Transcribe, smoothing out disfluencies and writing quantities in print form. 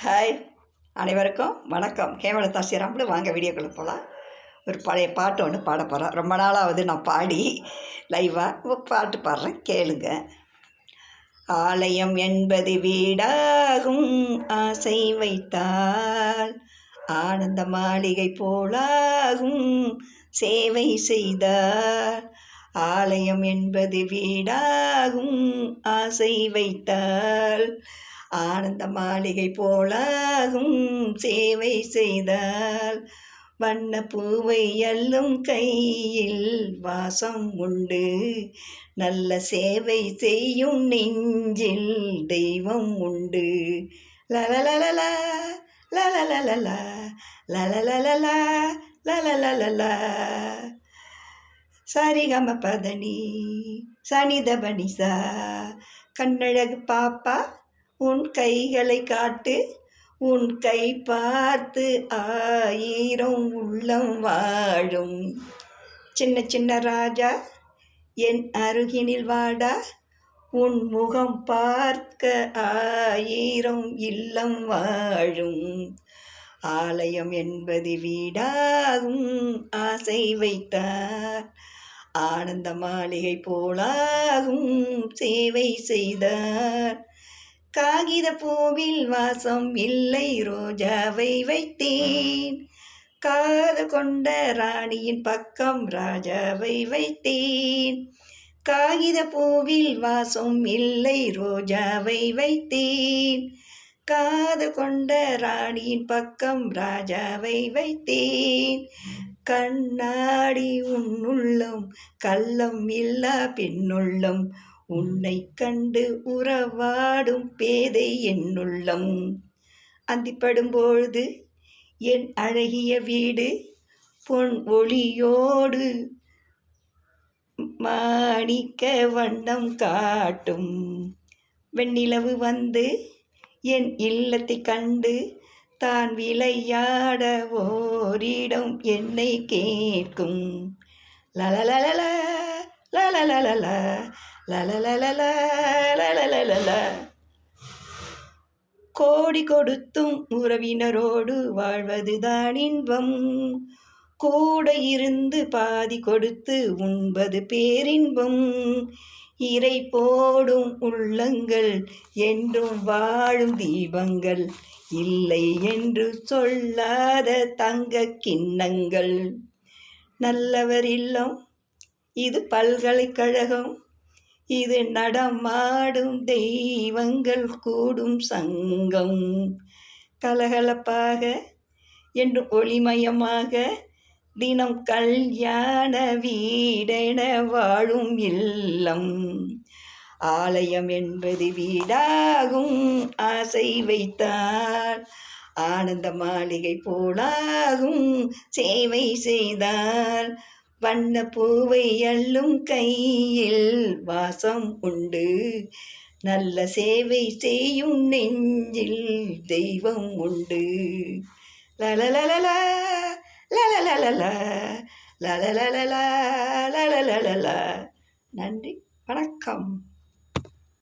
Hi, அனைவருக்கும் வணக்கம். ஹேமலதா ஸ்ரீராமுலு. வாங்க வீடியோக்குள்ளே போகலாம். ஒரு பழைய பாட்டு ஒன்று பாட போகிறேன். ரொம்ப நாளாவது நான் பாடி லைவாக பாட்டு பாடுறேன், கேளுங்க. ஆலயம் என்பது வீடாகும், ஆசை வைத்தால் ஆனந்த மாளிகை போலாகும், சேவை செய்தார். ஆலயம் என்பது வீடாகும், ஆசை வைத்தால் ஆனந்த மாளிகை போலாகும், சேவை செய்தால். வண்ண பூவை அள்ளும் கையில் வாசம் உண்டு, நல்ல சேவை செய்யும் நெஞ்சில் தெய்வம் உண்டு. லலலலலா லலலலலா லலலலலா லலலலலா. சரிகம பதனி சனிதபனிசா. கண்ணழகு பாப்பா உன் கைகளை காட்டு, உன் கை பார்த்து ஆயிரம் உள்ளம் வாழும். சின்ன சின்ன ராஜா என் அருகினில் வாடா, உன் முகம் பார்க்க ஆயிரம் இல்லம் வாழும். ஆலயம் என்பது வீடாகும், ஆசை வைத்தார் ஆனந்த மாளிகை போலாகும், சேவை செய்தார். காகித பூவில் வாசம் இல்லை, ரோஜாவை வைத்தேன். காது கொண்ட ராணியின் பக்கம் ராஜாவை வைத்தேன். காகித பூவில் வாசம் இல்லை, ரோஜாவை வைத்தேன். காது கொண்ட ராணியின் பக்கம் ராஜாவை வைத்தேன். கண்ணாடி உன்னுள்ளம், கள்ளம் இல்லா பெண்ணுள்ளம், உன்னை கண்டு உறவாடும் பேதை என்னுள்ளம். அந்திப்படும்பொழுது என் அழகிய வீடு பொன் ஒளியோடு மாணிக்க வண்ணம் காட்டும். வெண்ணிலவு வந்து என் இல்லத்தை கண்டு தான் விளையாட ஓரிடம் என்னை கேட்கும். லலலலலா லலலலலா லலலலலா லலலலலா. கோடி கொடுத்தும் உறவினரோடு வாழ்வதுதான் இன்பம், கூட இருந்து பாதி கொடுத்து உண்பது பேரின்பம். இறை போடும் உள்ளங்கள் என்றும் வாழும் தீபங்கள், இல்லை என்று சொல்லாத தங்க கிண்ணங்கள். நல்லவர் இல்லம் இது பல்கலைக்கழகம், இது நடமாடும் தெய்வங்கள் கூடும் சங்கம். கலகலப்பாக என்றும் ஒளிமயமாக தினம் கல்யாண வீடென வாழும் இல்லம். ஆலயம் என்பது வீடாகும், ஆசை வைத்தால் ஆனந்த மாளிகை போலாகும், சேவை செய்தால். வண்ண பூவை அள்ளும் கையில் வாசம் உண்டு, நல்ல சேவை செய்யும் நெஞ்சில் தெய்வம் உண்டு. லலலலலா லலலலலா லலலலலா லலலலலா. நன்றி, வணக்கம்.